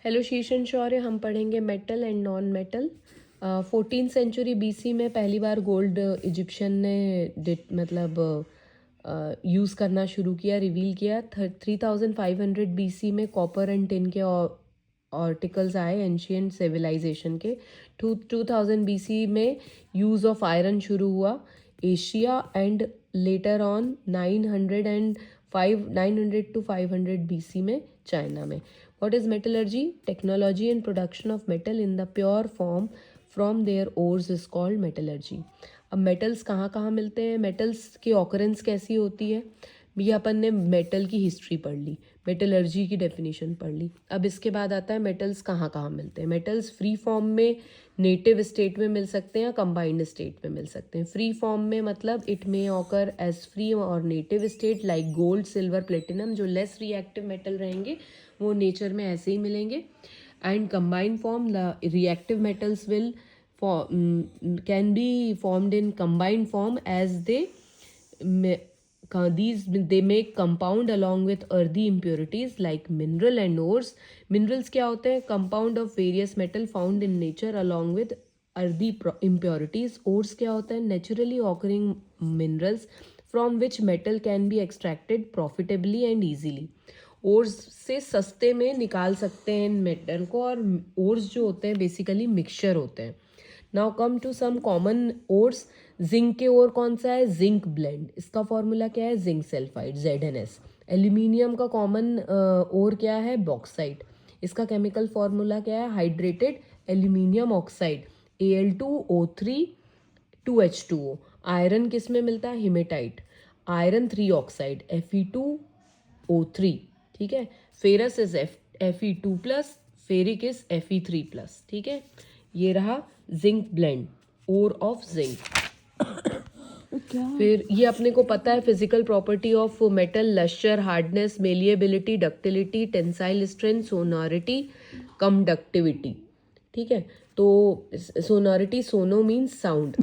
Hello शीश and Shaurya, हम पढ़ेंगे metal and non metal. 14th century BC में पहली बार गोल्ड इजिप्शियन ने यूज़ करना शुरू किया, रिवील किया। 3500 बीसी में कॉपर एंड टिन के आर्टिकल्स आए एंशियंट सिविलाइजेशन के। 2000 बीसी में यूज़ ऑफ आयरन शुरू हुआ Asia and later on 900 to 500 BC में चाइना में। What is metallurgy? Technology and production of metal in the pure form from their ores is called metallurgy. अब metals कहाँ कहाँ मिलते हैं, मेटल्स की ऑकरेंस कैसी होती है, ये अपन ने मेटल की हिस्ट्री पढ़ ली, मेटलर्जी की डेफिनेशन पढ़ ली। अब इसके बाद आता है मेटल्स कहाँ कहाँ मिलते हैं। मेटल्स फ्री फॉर्म में नेटिव स्टेट में मिल सकते हैं या कंबाइंड स्टेट में मिल सकते हैं। फ्री फॉर्म में मतलब it may occur as free और native state like gold, silver, platinum. जो लेस रिएक्टिव मेटल रहेंगे वो नेचर में ऐसे ही मिलेंगे। And combined form, the reactive metals will can be formed in combined form as they make compound along with earthy impurities like mineral and ores. Minerals क्या होते हैं? Compound of various metal found in nature along with earthy impurities. Ores क्या होते हैं? Naturally occurring minerals from which metal can be extracted profitably and easily. Ores से सस्ते में निकाल सकते हैं मेटल को, और ओर्स जो होते हैं बेसिकली मिक्सचर होते हैं। Now come to some common ores. Zinc के ओर कौन सा है? Zinc blende. इसका फॉर्मूला क्या है? Zinc sulphide, ZnS। एल्यूमिनियम का कॉमन ओर क्या है? बॉक्साइट। इसका केमिकल फॉर्मूला क्या है? Hydrated aluminium oxide, Al2O3 2H2O। Iron किस में मिलता है? Haematite, iron 3 oxide, Fe2O3। ठीक है। Ferrous is Fe2+, ferric is Fe3+। ठीक है। ये रहा zinc blende, ore of zinc. फिर ये अपने को पता है physical property of metal: lustre, hardness, malleability, ductility, tensile strength, sonority, conductivity. ठीक है। तो sonority, sono means sound.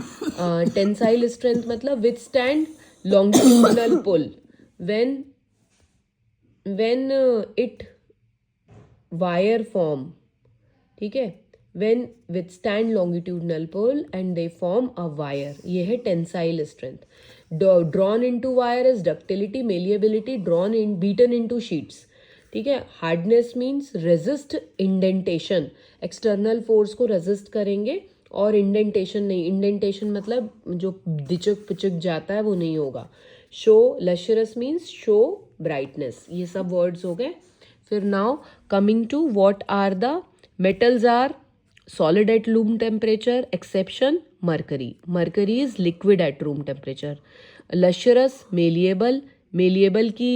Tensile strength मतलब withstand longitudinal pull when it wire form। ठीक है। when withstand longitudinal pull and they form a wire, ये है tensile strength। drawn into wire is ductility, malleability, beaten into sheets। ठीक है। hardness means resist indentation, external force को resist करेंगे, और indentation नहीं, इंडेंटेशन मतलब जो दिचक पिचक जाता है वो नहीं होगा। Show lustrous means show brightness. ये सब वर्ड्स हो गए। फिर now coming to what are the metals are solid at room temperature, exception mercury. Mercury is liquid at room temperature. Lustrous, malleable, malleable की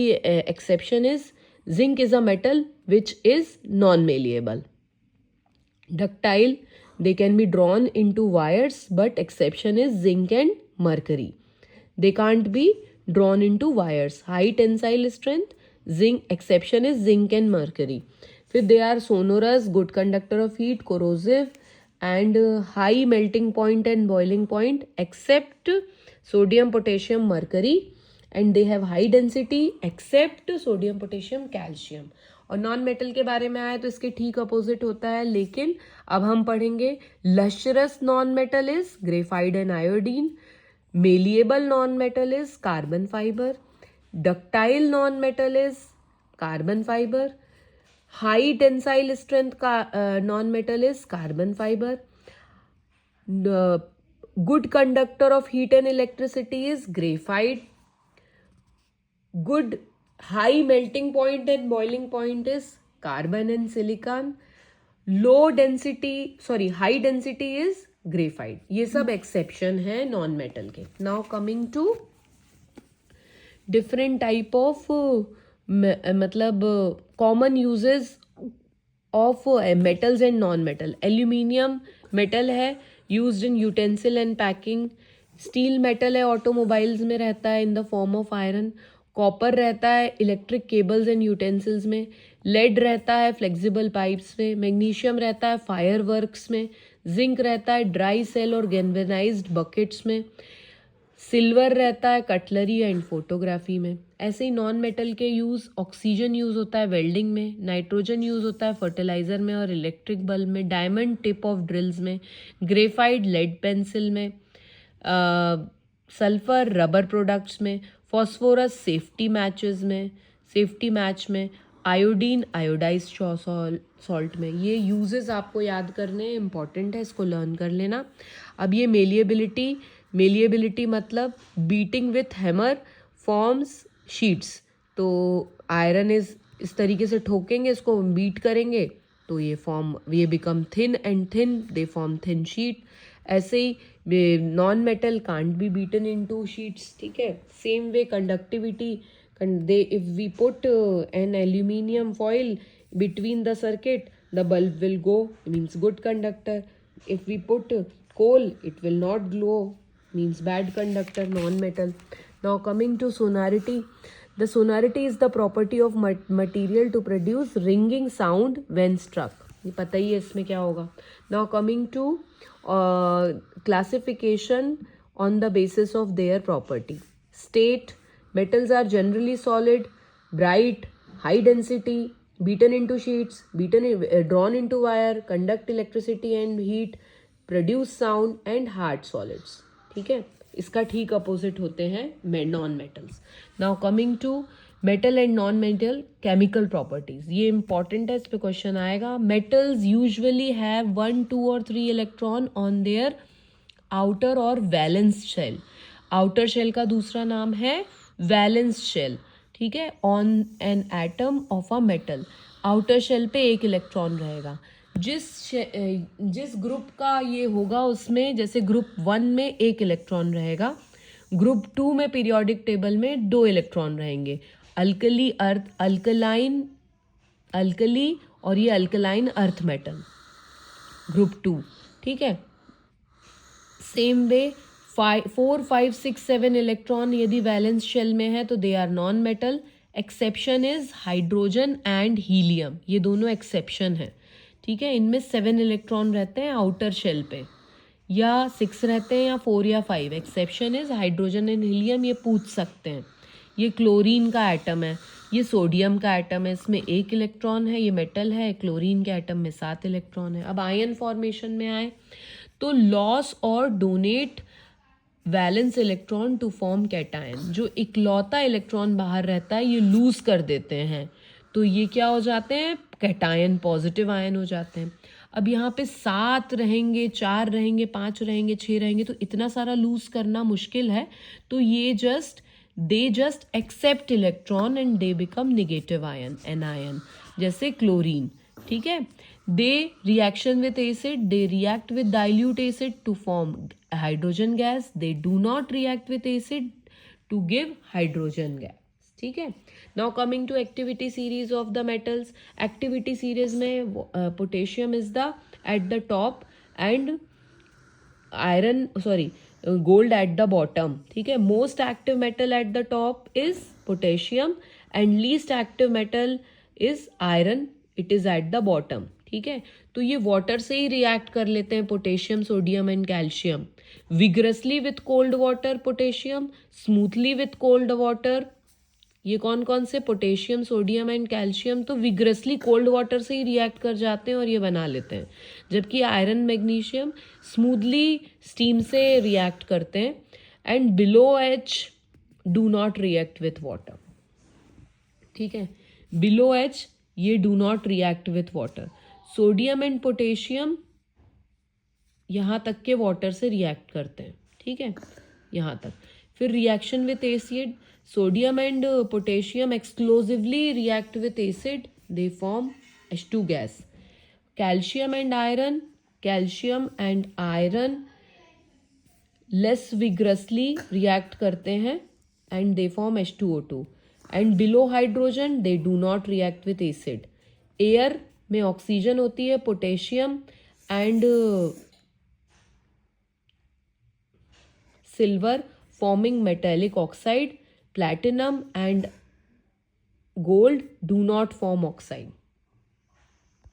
exception is zinc is a metal which is non-malleable. Ductile, they can be drawn into wires, but exception is zinc and mercury. They can't be drawn into wires. High tensile strength, zinc, exception is zinc and mercury. फिर they are sonorous, good conductor of heat, corrosive and high melting point and boiling point, except sodium, potassium, mercury. And they have high density except sodium, potassium, calcium. और non metal के बारे में आया तो इसके ठीक opposite होता है, लेकिन अब हम पढ़ेंगे। Lustrous non metal is graphite and iodine. Malleable non metal is carbon fibre. Ductile non metal is carbon fibre. High tensile strength का non metal is carbon fibre. Good conductor of heat and electricity is graphite. Good high melting point and boiling point is carbon and silicon. High density is graphite. ये सब exception है non metal के। Now coming to different type of मतलब common uses of metals and non metal. Aluminium metal है, used in utensil and packing. Steel metal है, automobiles में रहता है in the form of iron. Copper रहता है electric cables and utensils में। Lead रहता है फ्लेक्सिबल पाइप्स में। मैग्नीशियम रहता है फायर वर्क्स में। जिंक रहता है ड्राई सेल और गैल्वेनाइज्ड बकेट्स में। सिल्वर रहता है कटलरी एंड फोटोग्राफी में। ऐसे ही नॉन मेटल के यूज़, ऑक्सीजन यूज़ होता है वेल्डिंग में, नाइट्रोजन यूज़ होता है फर्टिलाइज़र में और इलेक्ट्रिक बल्ब में, डायमंड टिप ऑफ ड्रिल्स में, ग्रेफाइट लेड पेंसिल में, सल्फर रबर प्रोडक्ट्स में, फॉस्फोरस सेफ्टी मैच में, आयोडीन आयोडाइज सॉल्ट में। ये यूजेस आपको याद करने इंपॉर्टेंट है, इसको लर्न कर लेना। अब ये मेलिएबिलिटी मतलब beating with hammer forms sheets. तो आयरन इस तरीके से ठोकेंगे, इसको बीट करेंगे तो ये become thin and thin they form thin sheet. ऐसे ही non metal can't be beaten into sheets, ठीक है। Same way conductivity, if we put an aluminium foil between the circuit, the bulb will go, means good conductor. If we put coal, it will not glow, means bad conductor, non-metal. Now coming to sonority, the sonority is the property of material to produce ringing sound when struck. ये पता ही है इसमें क्या होगा. Now coming to classification on the basis of their property. State: metals are generally solid, bright, high density, beaten into sheets, drawn into wire, conduct electricity and heat, produce sound and hard solids. ठीक है, इसका ठीक opposite होते हैं non metals. Now coming to metal and non metal chemical properties. ये important है, इस पे क्वेश्चन आएगा. मेटल्स यूजुअली हैव 1, 2 और 3 इलेक्ट्रॉन ऑन देयर आउटर और वैलेंस शेल. आउटर शेल का दूसरा नाम है वैलेंस शेल, ठीक है. On an atom of a metal, outer shell पे एक इलेक्ट्रॉन रहेगा. जिस ग्रुप का ये होगा उसमें, जैसे ग्रुप 1 में एक इलेक्ट्रॉन रहेगा, ग्रुप 2 में पीरियोडिक टेबल में 2 इलेक्ट्रॉन रहेंगे. अल्कली और ये अल्कलाइन अर्थ मेटल, ग्रुप 2, ठीक है. सेम वे 4, 5, 6, 7 इलेक्ट्रॉन यदि वैलेंस शेल में है तो they are non metal. Exception is hydrogen and helium, ये दोनों एक्सेप्शन है, ठीक है. इनमें 7 इलेक्ट्रॉन रहते हैं आउटर शेल पे, या 6 रहते हैं या 4 या 5. Exception is hydrogen and helium, ये पूछ सकते हैं. ये क्लोरीन का एटम है, ये सोडियम का एटम है, इसमें 1 इलेक्ट्रॉन है, ये मेटल है. क्लोरीन के एटम में 7 इलेक्ट्रॉन है. अब आयन फॉर्मेशन में आए तो लॉस और donate valence electron to form cation. जो इकलौता इलेक्ट्रॉन बाहर रहता है ये लूज कर देते हैं, तो ये क्या हो जाते हैं, कैटायन, पॉजिटिव आयन हो जाते हैं. अब यहाँ पे 7 रहेंगे, 4 रहेंगे, 5 रहेंगे, 6 रहेंगे, तो इतना सारा लूज करना मुश्किल है. तो ये they just accept electron and they become negative ion, anion, जैसे क्लोरीन, ठीक है. They reaction with acid, they react with dilute acid to form hydrogen gas. They do not react with acid to give hydrogen gas, ठीक है. Now coming to activity series of the metals. Activity series में potassium is the at the top and gold at the bottom, ठीक है. Most active metal at the top is potassium and least active metal is iron, it is eight the bottom, ठीक है. तो ये water से ही react कर लेते हैं, potassium, sodium and calcium. Vigorously with cold water potassium, smoothly with cold water. ये कौन कौन से, पोटेशियम, सोडियम एंड कैल्शियम, तो विग्रसली कोल्ड वाटर से ही रिएक्ट कर जाते हैं और ये बना लेते हैं. जबकि आयरन, मैग्नीशियम स्मूथली स्टीम से रिएक्ट करते हैं. And below H do not react with water, ठीक है. बिलो एच ये do not react with water. Sodium and potassium यहाँ तक के वाटर से रिएक्ट करते हैं, ठीक है, यहाँ तक. फिर reaction with acid, sodium and potassium exclusively react with acid, they form H2 gas. Calcium and iron less vigorously react करते हैं and they form H2O2. And below hydrogen they do not react with acid. Air में oxygen होती है, potassium and silver forming metallic oxide. Platinum and gold do not form oxide.